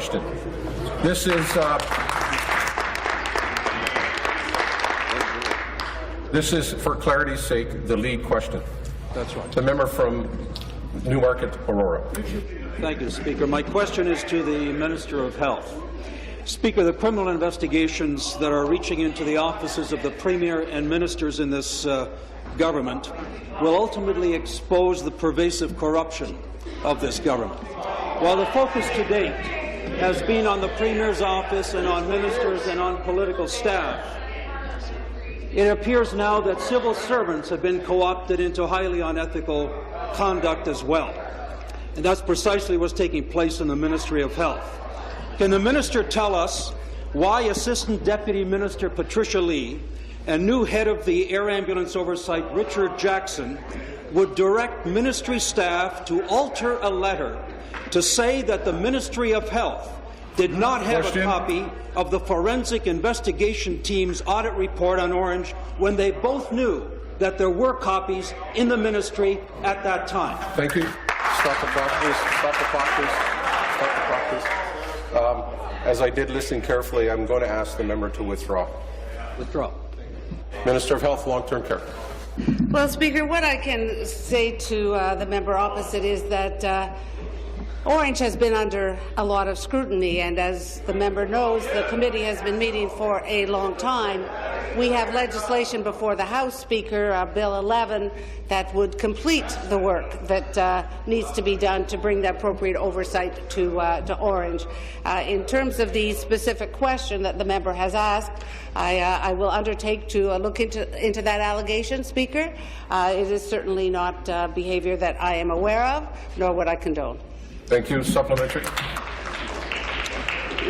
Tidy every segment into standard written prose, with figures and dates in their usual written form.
question. This is, for clarity's sake, the lead question. That's right. The member from Newmarket, Aurora. Thank you, Speaker. My question is to the Minister of Health. Speaker, the criminal investigations that are reaching into the offices of the Premier and ministers in this government will ultimately expose the pervasive corruption of this government. While the focus to date has been on the Premier's office and on ministers and on political staff, it appears now that civil servants have been co-opted into highly unethical conduct as well. And that's precisely what's taking place in the Ministry of Health. Can the Minister tell us why Assistant Deputy Minister Patricia Li and new head of the Air Ambulance Oversight Richard Jackson would direct ministry staff to alter a letter to say that the Ministry of Health did not have a copy of the forensic investigation team's audit report on Ornge when they both knew that there were copies in the ministry at that time? Thank you. Stop the clock, please. Stop the clock, please. Stop the clock, please. As I did listen carefully, I'm going to ask the member to withdraw. Withdraw. Minister of Health, Long-Term Care. Well, Speaker, what I can say to the member opposite is that Ornge has been under a lot of scrutiny, and as the member knows, the committee has been meeting for a long time. We have legislation before the House, Speaker, Bill 11, that would complete the work that needs to be done to bring the appropriate oversight to Ornge. In terms of the specific question that the member has asked, I will undertake to look into that allegation, Speaker. It is certainly not behaviour that I am aware of, nor would I condone. Thank you. Supplementary.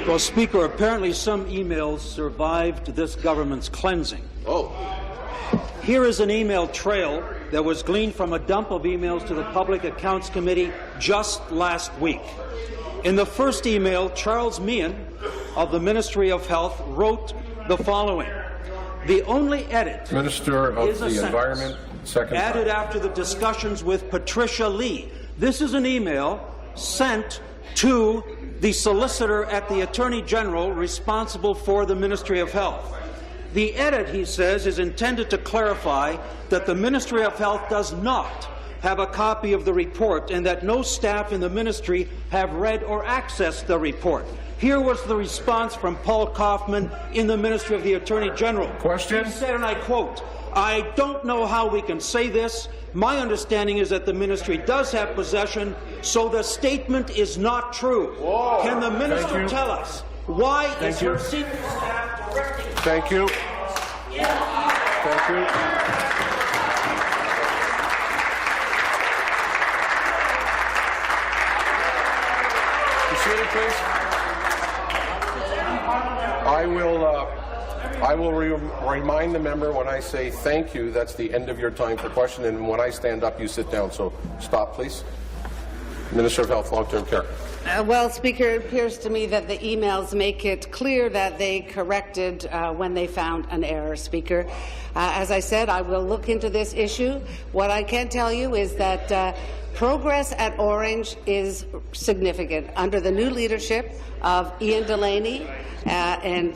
Well, Speaker, apparently some emails survived this government's cleansing. Oh. Here is an email trail that was gleaned from a dump of emails to the Public Accounts Committee just last week. In the first email, Charles Meehan of the Ministry of Health wrote the following: "The only edit Minister of the Environment, second added time. after the discussions with Patricia Li." This is an email sent to the solicitor at the Attorney General responsible for the Ministry of Health. The edit, he says, is intended to clarify that the Ministry of Health does not have a copy of the report and that no staff in the ministry have read or accessed the report. Here was the response from Paul Kaufman in the Ministry of the Attorney General. Question. He said, and I quote, "I don't know how we can say this. My understanding is that the ministry does have possession, so the statement is not true." Whoa. Can the minister tell us why is her senior staff directing? Thank you. Thank you. Be seated, please. I will remind the member when I say thank you, that's the end of your time for question, and when I stand up, you sit down. So stop, please. Minister of Health, Long-Term Care. Well, Speaker, it appears to me that the emails make it clear that they corrected when they found an error, Speaker. As I said, I will look into this issue. What I can tell you is that progress at Ornge is significant. Under the new leadership of Ian Delaney and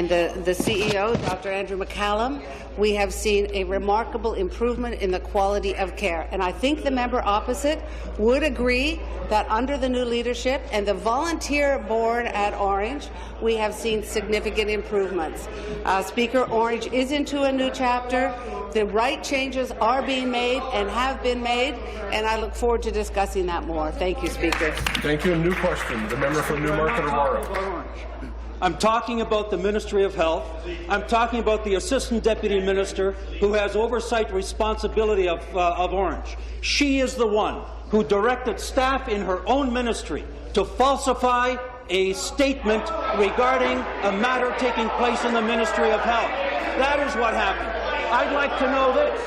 the CEO, Dr. Andrew McCallum, we have seen a remarkable improvement in the quality of care. And I think the member opposite would agree that under the new leadership and the volunteer board at Ornge, we have seen significant improvements. Speaker, Ornge is into a new chapter. The right changes are being made and have been made, and I look forward to discussing that more. Thank you, Speaker. Thank you. New question. The member from Newmarket, Aurora. I'm talking about the Ministry of Health. I'm talking about the Assistant Deputy Minister who has oversight responsibility of Ornge. She is the one who directed staff in her own ministry to falsify a statement regarding a matter taking place in the Ministry of Health. That is what happened. I'd like to know this,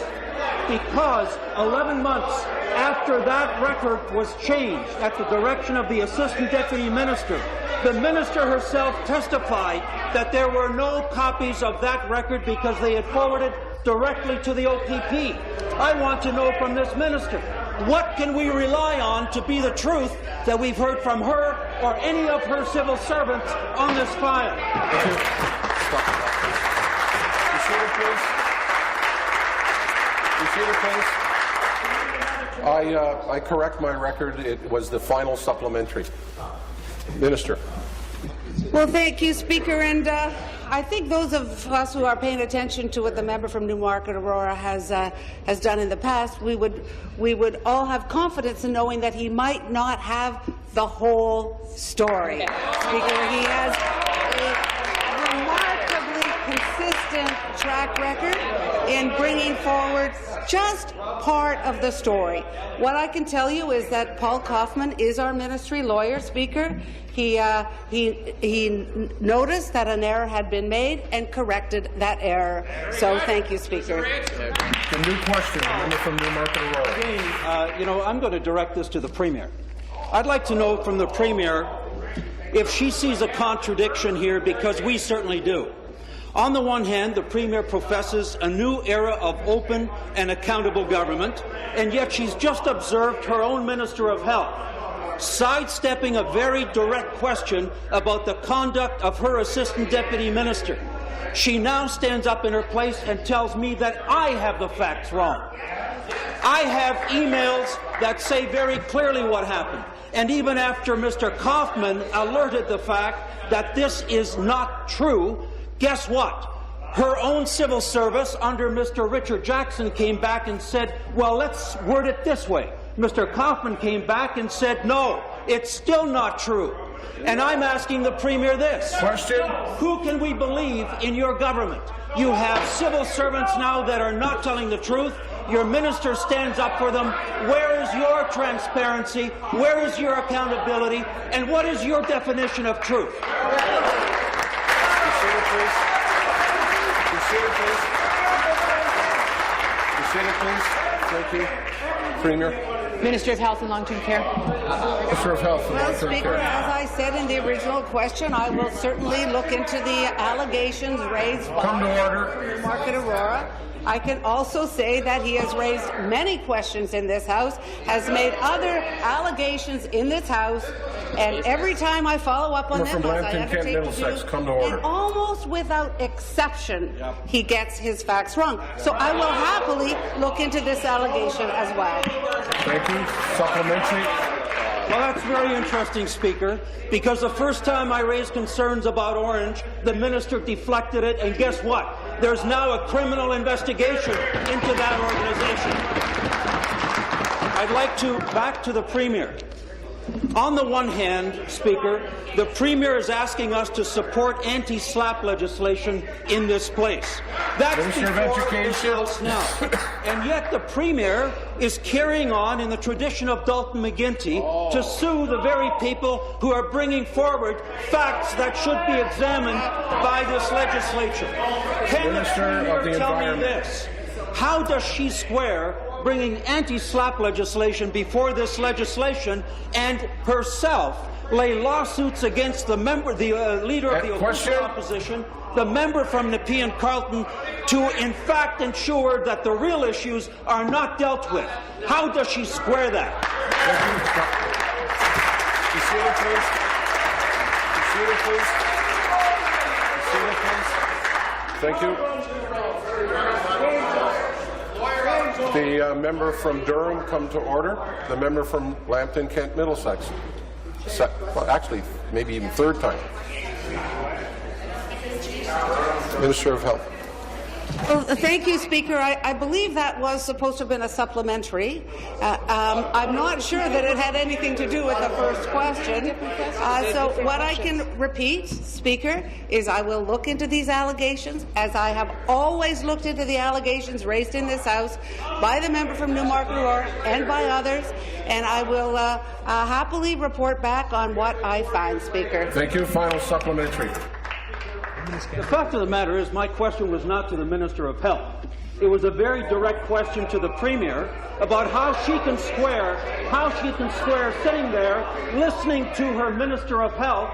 because 11 months after that record was changed at the direction of the Assistant Deputy Minister, the Minister herself testified that there were no copies of that record because they had forwarded directly to the OPP. I want to know from this Minister, what can we rely on to be the truth that we've heard from her or any of her civil servants on this file. Stop. Be seated, please. Be seated, please. I correct my record. It was the final supplementary. Minister. Well, thank you, Speaker. And I think those of us who are paying attention to what the member from Newmarket Aurora has done in the past, we would all have confidence in knowing that he might not have the whole story. Speaker, he has a remarkably consistent track record in bringing forward just part of the story. What I can tell you is that Paul Kaufman is our ministry lawyer, Speaker. He noticed that an error had been made and corrected that error. So thank you, Speaker. The new question, the member from Newmarket Aurora. Again, I'm going to direct this to the Premier. I'd like to know from the Premier if she sees a contradiction here, because we certainly do. On the one hand, the Premier professes a new era of open and accountable government, and yet she's just observed her own Minister of Health sidestepping a very direct question about the conduct of her Assistant Deputy Minister. She now stands up in her place and tells me that I have the facts wrong. I have emails that say very clearly what happened. And even after Mr. Kaufman alerted the fact that this is not true, guess what? Her own civil service under Mr. Richard Jackson came back and said, well, let's word it this way. Mr. Kaufman came back and said, no, it's still not true. And I'm asking the Premier this. Question. Who can we believe in your government? You have civil servants now that are not telling the truth. Your minister stands up for them. Where is your transparency? Where is your accountability? And what is your definition of truth? Be seated, please. Be seated, please. Be seated, please. Thank you. Premier. Minister of Health and Long-Term Care. Minister of Health and Well, Long-Term Speaker, Care. as I said in the original question, I will certainly look into the allegations raised by Newmarket Aurora. I can also say that he has raised many questions in this House, has made other allegations in this House, and every time I follow up on them, as I undertake to do, and almost without exception, he gets his facts wrong. So I will happily look into this allegation as well. Thank you. Supplementary. Well, that's very interesting, Speaker, because the first time I raised concerns about Ornge, the minister deflected it, and guess what? There's now a criminal investigation into that organization. I'd like to back to the Premier. On the one hand, Speaker, the Premier is asking us to support anti-SLAPP legislation in this place. That's Minister of Education. Now. And yet the Premier is carrying on in the tradition of Dalton McGuinty to sue the very people who are bringing forward facts that should be examined by this legislature. Can the Premier tell me this? How does she square bringing anti-SLAPP legislation before this legislation and herself lay lawsuits against the leader of the official opposition, the member from Nepean Carleton, to in fact ensure that the real issues are not dealt with? How does she square that? Thank you. The member from Durham come to order. The member from Lambton, Kent, Middlesex. Well, actually, maybe even third time. Minister of Health. Well, thank you, Speaker. I believe that was supposed to have been a supplementary. I'm not sure that it had anything to do with the first question. So what I can repeat, Speaker, is I will look into these allegations, as I have always looked into the allegations raised in this House by the member from Newmarket Aurora and by others, and I will happily report back on what I find, Speaker. Thank you. Final supplementary. The fact of the matter is, my question was not to the Minister of Health. It was a very direct question to the Premier about how she can square sitting there listening to her Minister of Health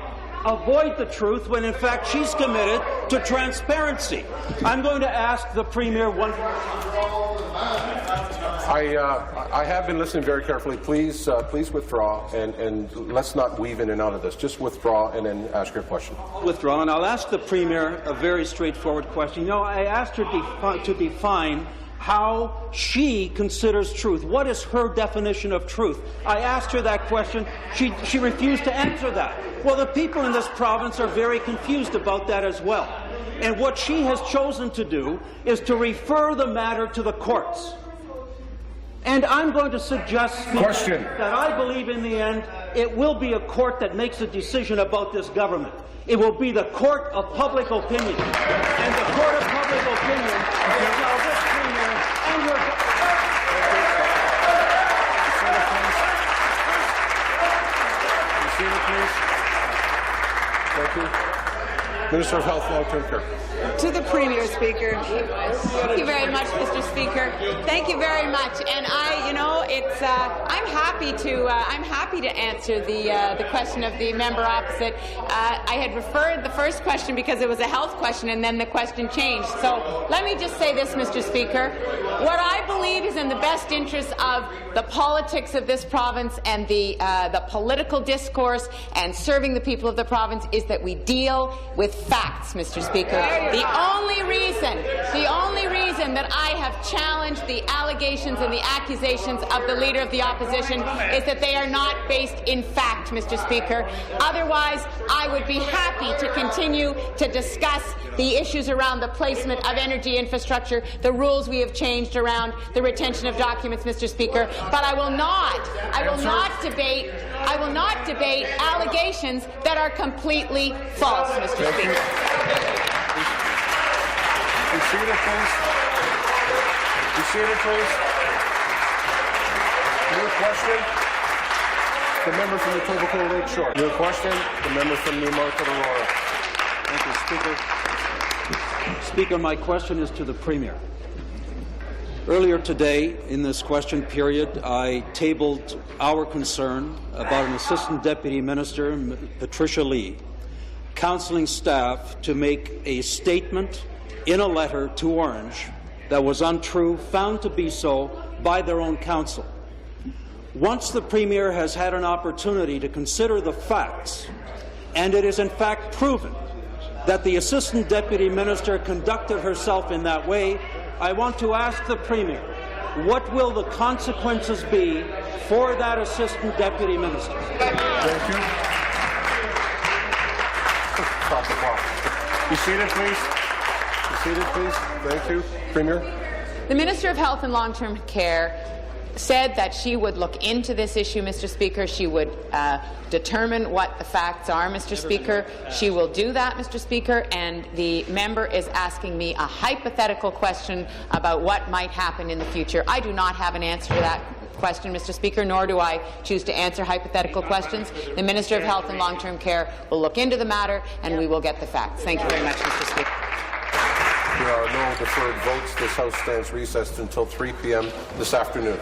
avoid the truth when in fact she's committed to transparency. I'm going to ask the Premier one. I have been listening very carefully. Please, please withdraw, and let's not weave in and out of this. Just withdraw and then ask your question. Withdraw, and I'll ask the Premier a very straightforward question. You know, I asked her to define how she considers truth. What is her definition of truth? I asked her that question. She refused to answer that. Well, the people in this province are very confused about that as well. And what she has chosen to do is to refer the matter to the courts. And I'm going to suggest that I believe in the end it will be a court that makes a decision about this government. It will be the court of public opinion. And the court of public opinion will tell this Premier and your... Thank you. Minister of Health, Long-Term Care. To the Premier, Speaker. Thank you very much, Mr. Speaker. Thank you very much. And I'm happy to answer the question of the member opposite. I had referred the first question because it was a health question, and then the question changed. So let me just say this, Mr. Speaker. What I believe is in the best interest of the politics of this province and the political discourse and serving the people of the province is that we deal with facts, Mr. Speaker. The only reason that I have challenged the allegations and the accusations of the Leader of the Opposition is that they are not based in fact, Mr. Speaker. Otherwise, I would be happy to continue to discuss the issues around the placement of energy infrastructure, the rules we have changed around the retention of documents, Mr. Speaker. But I will not debate allegations that are completely false, Mr. Speaker. Be seated, please. Be seated, please. Your question, the member from the Etobicoke Lake Shore. Your question, the member from Newmarket Aurora. Thank you, Speaker. Speaker, my question is to the Premier. Earlier today, in this question period, I tabled our concern about an Assistant Deputy Minister, Patricia Li, counselling staff to make a statement in a letter to Ornge that was untrue, found to be so by their own counsel. Once the Premier has had an opportunity to consider the facts, and it is in fact proven that the Assistant Deputy Minister conducted herself in that way, I want to ask the Premier, what will the consequences be for that Assistant Deputy Minister? Thank you. Stop the clock. Be seated, please. Be seated, please. Thank you. Premier. The Minister of Health and Long-Term Care said that she would look into this issue, Mr. Speaker. She would determine what the facts are, Mr. Speaker. She will do that, Mr. Speaker, and the member is asking me a hypothetical question about what might happen in the future. I do not have an answer to that question, Mr. Speaker, nor do I choose to answer hypothetical questions. The Minister of Health and Long-Term Care will look into the matter, and we will get the facts. Thank you very much, Mr. Speaker. There are no deferred votes. This House stands recessed until 3 p.m. this afternoon.